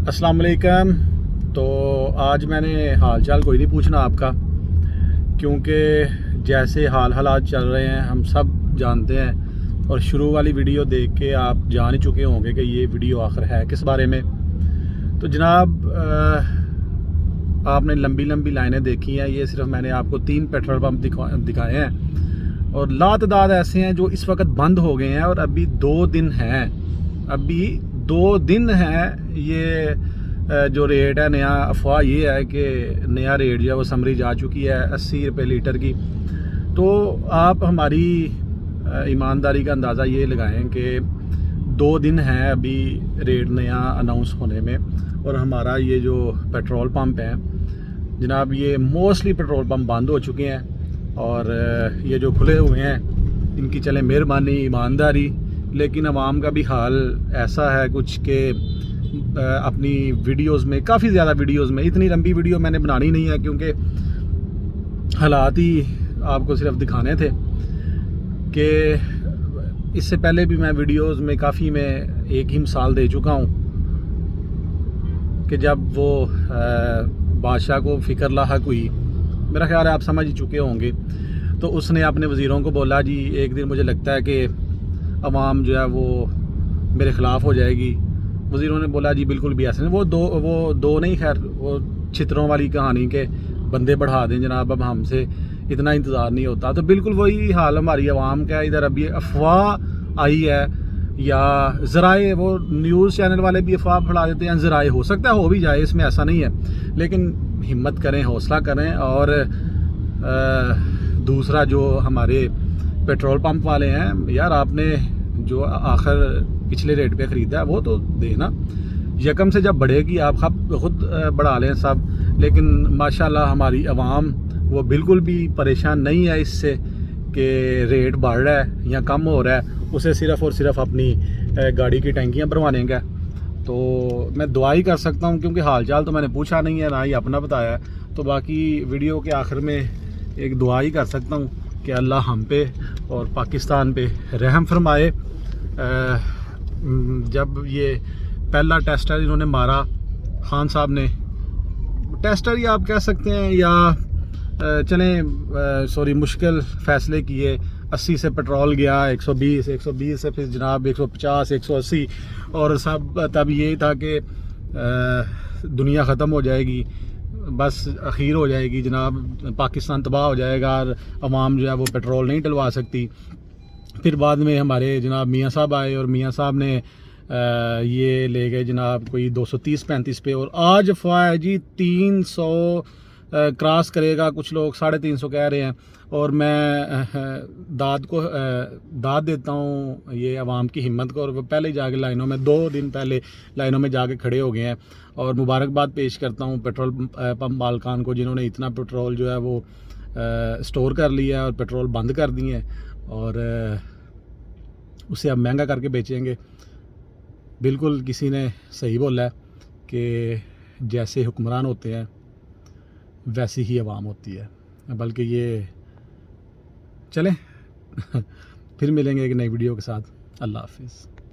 अस्सलाम वालेकुम। तो आज मैंने हाल चाल कोई नहीं पूछना आपका, क्योंकि जैसे हालात चल रहे हैं हम सब जानते हैं, और शुरू वाली वीडियो देख के आप जान ही चुके होंगे कि ये वीडियो आखिर है किस बारे में। तो जनाब आपने लंबी लंबी लाइनें देखी हैं, ये सिर्फ मैंने आपको 3 पेट्रोल पंप दिखाए हैं, और लातदाद ऐसे हैं जो इस वक्त बंद हो गए हैं, और अभी 2 दिन हैं, अभी 2 दिन हैं। ये जो रेट है नया, अफवाह ये है कि नया रेट जो है वो समरी जा चुकी है 80 रुपये लीटर की। तो आप हमारी ईमानदारी का अंदाज़ा ये लगाएं कि 2 दिन हैं अभी रेट नया अनाउंस होने में, और हमारा ये जो पेट्रोल पंप है जनाब, ये मोस्टली पेट्रोल पंप बंद हो चुके हैं, और ये जो खुले हुए हैं इनकी चले मेहरबानी, ईमानदारी। लेकिन आवाम का भी हाल ऐसा है कुछ कि अपनी वीडियोस में, काफ़ी ज़्यादा वीडियोस में, इतनी लंबी वीडियो मैंने बनानी नहीं है क्योंकि हालात ही आपको सिर्फ दिखाने थे। कि इससे पहले भी मैं वीडियोस में काफ़ी में एक ही मिसाल दे चुका हूँ कि जब वो बादशाह को फ़िक्र लाहक हुई, मेरा ख्याल है आप समझ ही चुके होंगे, तो उसने अपने वज़ीरों को बोला जी एक दिन मुझे लगता है कि अवाम जो है वो मेरे ख़िलाफ़ हो जाएगी। वज़ीरों ने बोला जी बिल्कुल भी ऐसा नहीं। वो दो नहीं, खैर वो चित्रों वाली कहानी के बंदे बढ़ा दें जनाब, अब हमसे इतना इंतज़ार नहीं होता। तो बिल्कुल वही हाल हमारी आवाम का है। इधर अब ये अफवाह आई है, या ज़राए, वो न्यूज़ चैनल वाले भी अफवाह फैला देते हैं, ज़राए हो सकता है हो भी जाए, इसमें ऐसा नहीं है, लेकिन हिम्मत करें, हौसला करें। और दूसरा जो हमारे पेट्रोल पंप वाले हैं, यार आपने जो आखिर पिछले रेट पे ख़रीदा है वो तो देना, यकम से जब बढ़ेगी आप खुद बढ़ा लें सब। लेकिन माशाल्लाह हमारी आवाम वो बिल्कुल भी परेशान नहीं है इससे कि रेट बढ़ रहा है या कम हो रहा है, उसे सिर्फ़ और सिर्फ अपनी गाड़ी की टैंकियाँ भरवाने का। तो मैं दुआ ही कर सकता हूँ, क्योंकि हाल चाल तो मैंने पूछा नहीं है, ना ही अपना बताया है। तो बाकी वीडियो के आखिर में एक दुआ ही कर सकता हूँ कि अल्लाह हम पे और पाकिस्तान पे रहम फरमाए। जब ये पहला टेस्टर इन्होंने मारा, खान साहब ने, टेस्टर ही आप कह सकते हैं, या चलें सॉरी, मुश्किल फ़ैसले किए। 80 से पेट्रोल गया 120 से फिर जनाब 150, 180, और सब तब ये था कि दुनिया ख़त्म हो जाएगी, बस अखीर हो जाएगी जनाब, पाकिस्तान तबाह हो जाएगा और अवाम जो है वो पेट्रोल नहीं डलवा सकती। फिर बाद में हमारे जनाब मियाँ साहब आए, और मियाँ साहब ने ये ले गए जनाब कोई 230-35 पे, और आज अफवाह है जी 300 क्रॉस करेगा, कुछ लोग 350 कह रहे हैं। और मैं दाद देता हूँ ये आवाम की हिम्मत को, और वो पहले ही जाके लाइनों में 2 दिन पहले लाइनों में जाके खड़े हो गए हैं। और मुबारकबाद पेश करता हूँ पेट्रोल पंप मालकान को, जिन्होंने इतना पेट्रोल जो है वो स्टोर कर लिया और पेट्रोल बंद कर दिए हैं, और उसे अब महंगा करके बेचेंगे। बिल्कुल किसी ने सही बोला है कि जैसे हुक्मरान होते हैं वैसी ही आवाम होती है। बल्कि ये चलें फिर मिलेंगे एक नई वीडियो के साथ। अल्लाह हाफिज़।